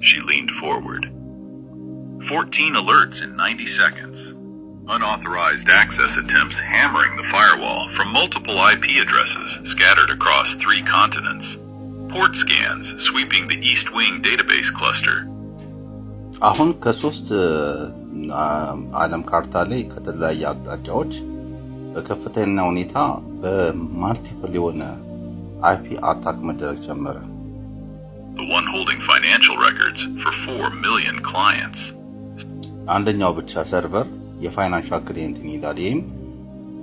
She leaned forward. 14 alerts in 90 seconds. Unauthorized access attempts hammering the firewall from multiple IP addresses scattered across 3 continents. Port scans sweeping the East Wing database cluster. አሁን ከሶስት ዓለም ካርታ ላይ ከተለያየ አቅጣጫዎች በከፍተኛ ሁኔታ በማልቲፕል የሆነ IP አታክ መደረግ ጀመረ። The one holding financial records for 4 million clients. አንደኛው ብቻ ሰርቨር የፋይናንሻል ክሊየንትን ይዛል። ይህም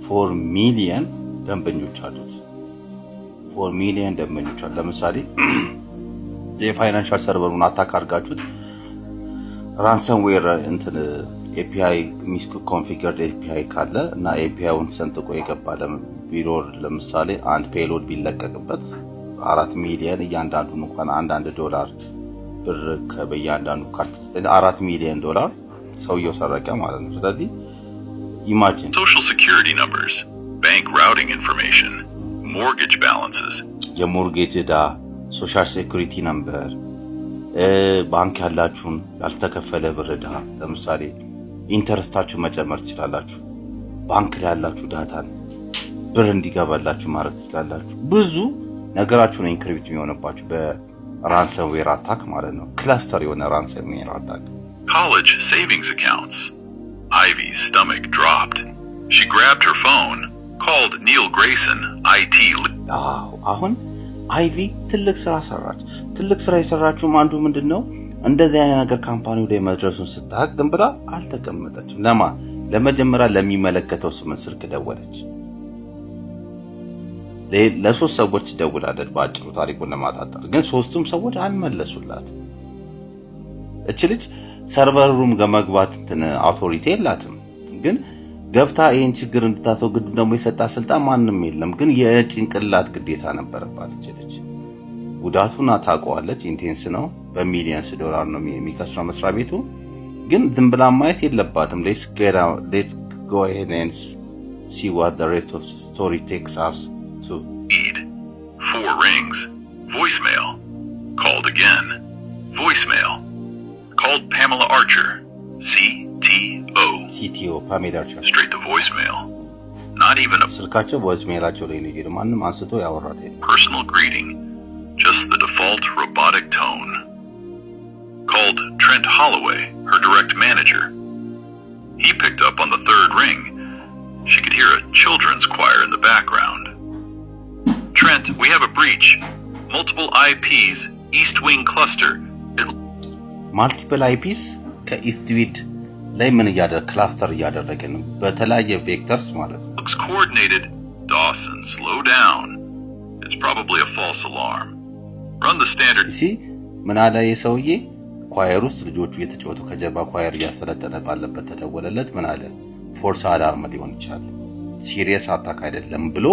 4 ሚሊዮን ደንበኞች አሉት። 4 ሚሊዮን ደንበኞች አሉ። ለምሳሌ የፋይናንሻል ሰርቨሩን አታክ አድርጋችሁት ransomware እንትን API misconfigured API ካለ እና API-ውን ሰንጥቆ የገባ ቢኖር ለምሳሌ አንድ ፔሎድ ቢለቀቅበት 4 ሚሊዮን እያንዳንዱ እንኳን $1 ብር ከበያንዳንዱ ካርት 4 ሚሊዮን ዶላር ሰውየው ሰረቀ ማለት ነው። ስለዚህ ኢማጂን social security numbers, bank routing information, mortgage balances, የሞርጌጅ ዕዳ፣ ሶሻል ሴኩሪቲ ነምበር፣ ባንክ ያላችሁን ያልተከፈለ ብር ዕዳ፣ ለምሳሌ ኢንተረስታችሁ መጨመር ትችላላችሁ። ባንክ ላይ ያላችሁ ዳታን ብር እንዲገባላችሁ ማድረግ ትችላላችሁ። ብዙ ነገራችሁ ነው ኢንክሪፕት የሚሆንባችሁ በራንሰምዌር አታክ ማለት ነው። ክላስተር የሆነ ራንሰምዌር አታክ። College savings accounts. Ivy's stomach dropped. She grabbed her phone, called Neil Grayson, IT. አሁን አይቪ ትልቅ ስራ ሰራች። ትልቅ ስራ የሰራችው አንዱ ምንድነው? እንደዚህ አይነት ነገር ካምፓኒው ላይ መድረሱን ስታውቅ ዝም ብላ አልተቀመጠችም። ለመጀመሪያ ለሚመለከተው ስልክ ደወለች። ለሶስት ሰዎች ደውላለች። በአጭሩ ታሪኩን ለማጣጣር ግን ሶስቱም ሰዎች አልመለሱላት። እቺ ልጅ ሰርቨር ሩም ገመግባት አውቶሪቲ የላትም። ግን ገብታ ይሄን ችግር እንድታስወግድ ደግሞ የሰጣ ስልጣን ማንም የለም። ግን የጭንቅላት ግዴታ ነበረባት። እቺ ልጅ ጉዳቱን ታውቀዋለች። ኢንቴንስ ነው። በሚሊየንስ ዶላር ነው የሚከስረው መስሪያ ቤቱ። ግን ዝም ብላ ማየት የለባትም። let's go ahead and see what the rest of the story takes us to. 4 rings. Voicemail. Called again. Voicemail. Called Pamela Archer. CTO Pamela Archer. Straight to voicemail. Not even a ስልካቸው voicemailአቸው ላይ ነው የሄደው። ማንም አንስቶ ያወራት የለም። personal greeting. Just the default robotic tone. Called Trent Holloway, her direct manager. He picked up on the 3rd ring. She could hear a children's choir in the background. Trent, we have a breach. Multiple IPs, East Wing cluster. Multiple IPs ከኢስት ዊድ ላይ ምን ያደረገ ክላስተር ያደረገ ነው በተለያየ ቬክተርስ ማለት ነው። Looks coordinated. Dawson, slow down. It's probably a false alarm. Run the standard. ምን አለ የሰውዬ ኳየር ውስጥ ልጆቹ እየተጫወቱ ከጀርባ ኳየር እያሰለጠነ ባለበት ተደወለለት። ምን አለ ፎርስ አላርም ሊሆን ይችላል ሲሪየስ አታክ አይደለም ብሎ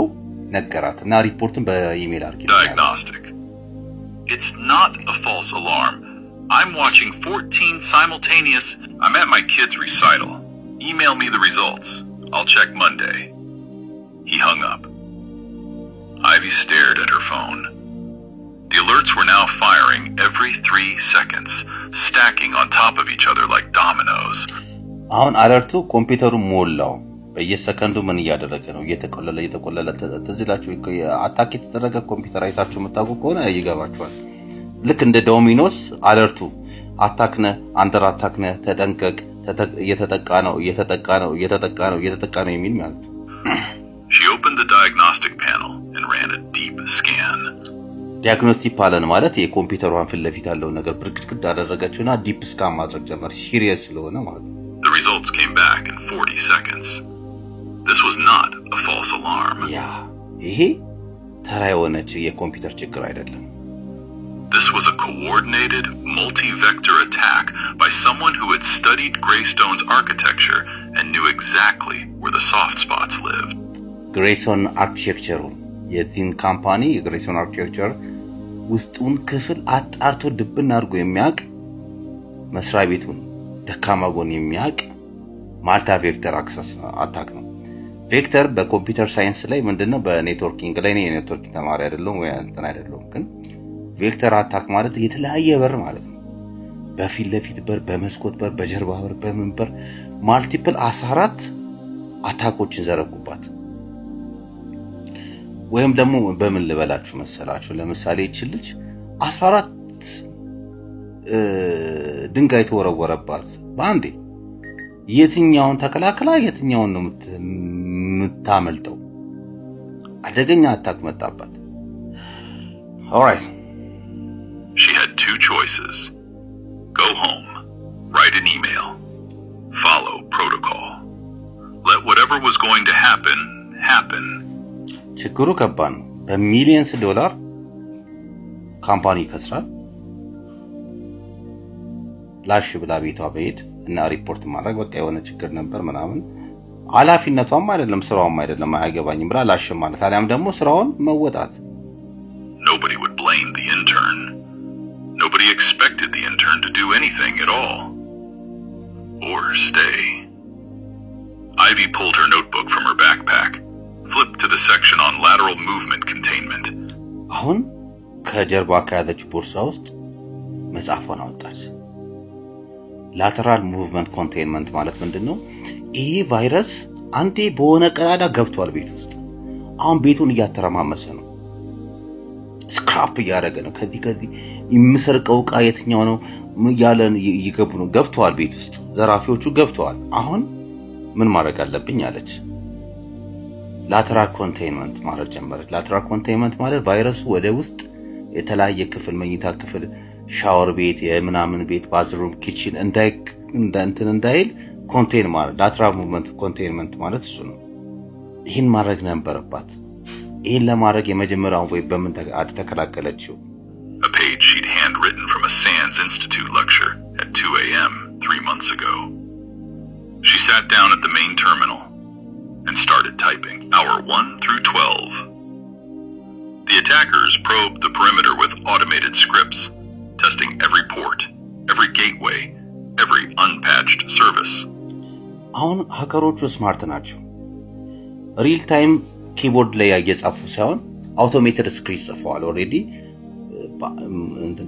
ነገራትና ሪፖርትን በኢሜል አርጊ። Diagnostic. It's not a false alarm. I'm watching 14 simultaneous. I'm at my kid's recital. Email me the results. I'll check Monday. He hung up. Ivy stared at her phone. The alerts were now firing every 3 seconds, stacking on top of each other like dominoes. አሁን አለርቱ ኮምፒውተሩ ሞላው። በየሰከንዱ ምን እያደረገ ነው? እየተቆለለ ተዝላችሁ አታክ የተደረገ ኮምፒውተር አይታችሁ መጣቁ ከሆነ ይገባችኋል። ልክ እንደ ዶሚኖስ አለርቱ አታክነ አንደር አታክነ ተጠንቀቅ እየተጠቃ ነው የሚል ማለት ነው። She opened the diagnostic panel and ran a deep scan. ዲያግኖስቲክ ፓነል ማለት የኮምፒውተሯን ፊት ለፊት ያለው ነገር ብርግድግድ አደረገችውና ዲፕ ስካን ማድረግ ጀመር። ሲሪየስ ስለሆነ ማለት ነው። The results came back in 40 seconds. This was not a false alarm. ይሄ ተራ የሆነች የኮምፒውተር ችግር አይደለም። This was a coordinated, multi-vector attack by someone who had studied Greystone's architecture and knew exactly where the soft spots lived. ግሬይሶን አርኪቴክቸሩ የዚህን ካምፓኒ የግሬይሶን አርኪቴክቸር ውስጡን ክፍል አጣርቶ ድብን አድርጎ የሚያውቅ መስሪያ ቤቱን ደካማ ጎን የሚያውቅ ማልታ ቬክተር አክሰስ አታክ ነው። ቬክተር በኮምፒውተር ሳይንስ ላይ ምንድነው? በኔትወርኪንግ ላይ ነው። የኔትወርኪንግ ተማሪ አይደለም ወይ እንትን አይደለም። ግን ቬክተር አታክ ማለት የተለያየ በር ማለት ነው። በፊት ለፊት በር፣ በመስኮት በር፣ በጀርባ በር፣ በምን በር ማልቲፕል 14 አታኮችን ዘረጉባት። ወይም ደግሞ በምን ልበላችሁ መሰላችሁ? ለምሳሌ ይችል ልጅ 14 ድንጋይ ተወረወረባት በአንዴ። የትኛውን ተከላክላ የትኛውን ነው የምታመልጠው? አደገኛ አታክ መጣባት። ኦልራይት She had two choices. Go home, write an email, follow protocol. Let whatever was going to happen, happen. ችግሩ ከባድ ነው። በሚሊየንስ ዶላር ካምፓኒ ይከስራል። ላሽ ብላ ቤቷ በሄድ እና ሪፖርት ማድረግ በቃ የሆነ ችግር ነበር ምናምን፣ ኃላፊነቷም አይደለም ስራውም አይደለም አያገባኝም ብላ ላሽ ማለት፣ አሊያም ደግሞ ስራውን መወጣት። Nobody would blame the intern. Nobody expected the intern to do anything at all. Or stay. Ivy pulled her notebook from her backpack, flipped to the section on lateral movement containment. አሁን ከጀርባ ከያዘች ቦርሳ ውስጥ መጽሐፏን አወጣች። ላተራል ሙቭመንት ኮንቴንመንት ማለት ምንድነው? ይሄ ቫይረስ አንዴ በሆነ ቀዳዳ ገብቷል ቤት ውስጥ። አሁን ቤቱን እያተረማመሰ ነው፣ ስክራፕ እያደረገ ነው። ከዚህ የሚሰርቀው ዕቃ የትኛው ነው ያለን ይገቡ ነው። ገብቷል ቤት ውስጥ ዘራፊዎቹ ገብተዋል። አሁን ምን ማድረግ አለብኝ አለች። ላተራል ኮንቴንመንት ማለት ጀመረች። ላተራል ኮንቴንመንት ማለት ቫይረሱ ወደ ውስጥ የተለያየ ክፍል፣ መኝታ ክፍል፣ ሻወር ቤት፣ የምናምን ቤት፣ ባዝሩም፣ ኪችን እንዳይል ኮንቴን ማለት ላተራል ሙቭመንት ኮንቴንመንት ማለት እሱ ነው። ይህን ማድረግ ነበረባት። ይህን ለማድረግ የመጀመሪያውን ወይ በምን ተከላከለችው? A page she'd handwritten from a Sands Institute lecture at 2 a.m. 3 months ago. She sat down at the main terminal and started typing hour 1 through 12. The attackers probed the perimeter with automated scripts, testing every port, every gateway, every unpatched service. አሁን ሀከሮቹ ስማርት ናቸው። ሪል ታይም ኪቦርድ ላይ እየጻፉ ሳይሆን አውቶሜትድ ስክሪፕት ጽፈዋል። ኦልሬዲ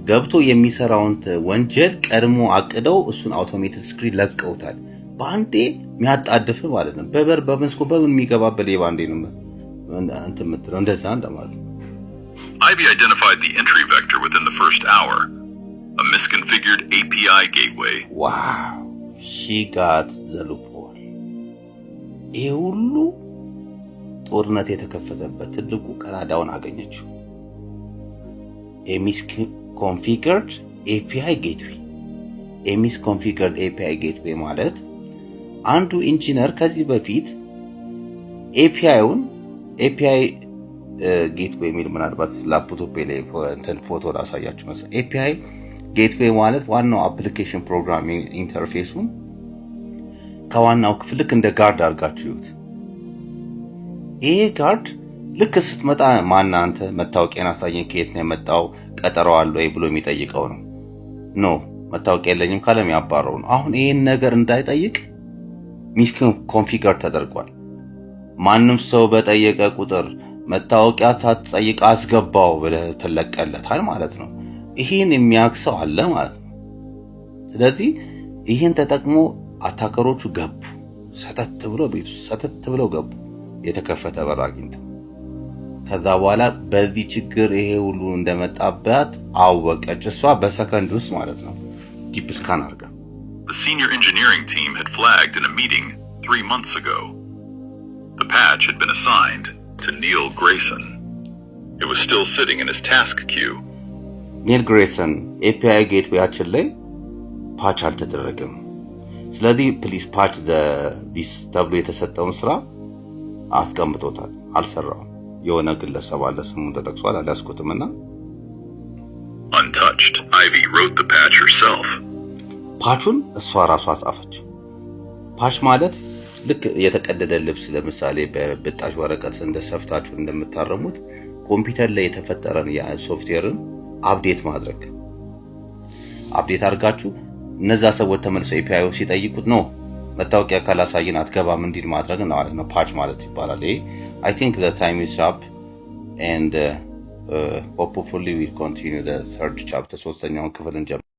ገብቶ የሚሰራውን ወንጀል ቀድሞ አቅደው እሱን አውቶሜትድ ስክሪፕት ለቀውታል። በአንዴ የሚያጣድፍ ማለት ነው። በበር በመስኮ በምን የሚገባበት ባንዴ ነው እንትን የምትለው እንደዛ እንደማለት ነው። Ivy identified the entry vector within the first hour, a misconfigured API gateway. Wow, she got the loophole. ይሄ ሁሉ ጦርነት የተከፈተበት ትልቁ ቀዳዳውን አገኘችው። a misconfigured API gateway. a misconfigured API gateway ማለት አንዱ ኢንጂነር ከዚህ በፊት API ጌትዌይ የሚል ምናልባት ላፕቶፕ ላይ እንትን ፎቶ ላሳያችሁ መሰለኝ። API ጌትዌይ ማለት ዋናው አፕሊኬሽን ፕሮግራሚንግ ኢንተርፌሱን ከዋናው ክፍል ልክ እንደ ጋርድ አድርጋችሁ ይዩት። ይሄ ጋርድ ልክ ስትመጣ ማን አንተ መታወቂያን አሳየኝ፣ ከየት ነው የመጣው፣ ቀጠሮ አለ ወይ ብሎ የሚጠይቀው ነው። ኖ መታወቂያ የለኝም ካለም ያባረው ነው። አሁን ይሄን ነገር እንዳይጠይቅ ሚስኮንፊገር ተደርጓል። ማንም ሰው በጠየቀ ቁጥር መታወቂያ ሳትጠይቅ አስገባው ብለህ ትለቀለታል ማለት ነው። ይሄን የሚያክሰው አለ ማለት ነው። ስለዚህ ይሄን ተጠቅሞ አታከሮቹ ገቡ። ሰተት ብለው ገቡ። የተከፈተ በር አግኝተው ከዛ በኋላ በዚህ ችግር ይሄ ሁሉ እንደመጣባት አወቀች። እሷ በሰከንድ ውስጥ ማለት ነው ዲፕ ስካን አድርጋ። The senior engineering team had flagged in a meeting 3 months ago. The patch had been assigned to Neil Grayson. It was still sitting in his task queue. Neil Grayson API ጌትዌያችን ላይ ፓች አልተደረገም። ስለዚህ ፕሊዝ ፓች this ተብሎ የተሰጠውን ስራ አስቀምጦታል፣ አልሰራውም። የሆነ ግለሰብ አለ፣ ስሙን ተጠቅሷል፣ አላስቆትምና untouched. Ivy wrote the patch herself. ፓቹን እሷ ራሷ ጻፈችው። ፓች ማለት ልክ የተቀደደ ልብስ ለምሳሌ በብጣሽ ወረቀት እንደሰፍታችሁ እንደምታረሙት ኮምፒውተር ላይ የተፈጠረን ያ ሶፍትዌርን አፕዴት ማድረግ። አፕዴት አድርጋችሁ እነዛ ሰዎች ተመልሰው API ሲጠይቁት ነው መታወቂያ ካላሳየን አትገባም እንዲል ማድረግ ነው ማለት ነው ፓች ማለት ይባላል። I think the time is up and hopefully we'll continue the third chapter ሶስተኛውን ክፍል እንጀምራለን።